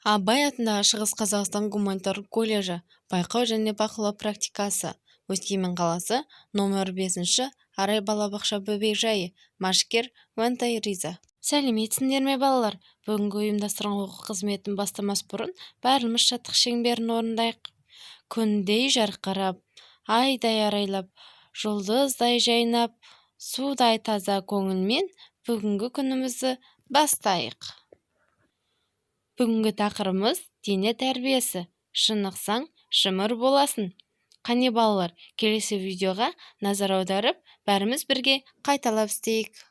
абай атындағы шығыс қазақстан гуманитарлық колледжі байқау және бақылау практикасы өскемен қаласы нөмір 5 арай балабақша бөбекжайы машкер вантай риза. Сәлеметсіңдер ме балалар? Бүгінгі ұйымдастырған оқу қызметін бастамас бұрын бәріміз шаттық шеңберін орындайық. Күндей жарқырап, айдай арайлап, жұлдыздай жайнап, судай таза көңілмен бүгінгі күнімізді бастайық. Бүгінгі тақырыбымыз дене тәрбиесі. Шынықсаң, шымыр боласың. Қане балалар, келесі видеоға назар аударып, бәріміз бірге қайталап істейік.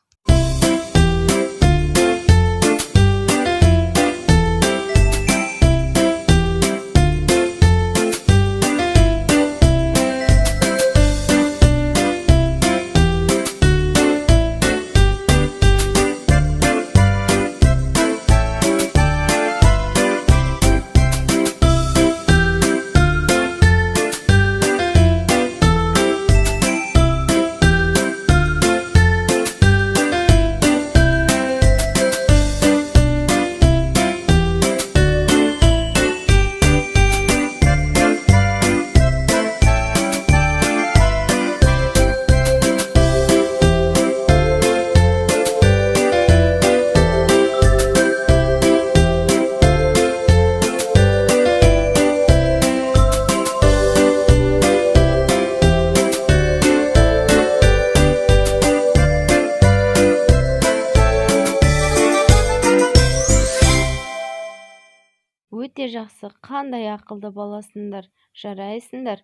Өте жақсы, қандай ақылды баласыңдар, жарайсыңдар.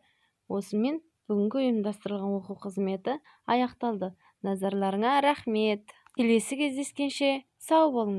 Осымен бүгінгі ұйымдастырылған оқу қызметі аяқталды. Назарларыңа рахмет. Келесі кездескенше сау болыңдар.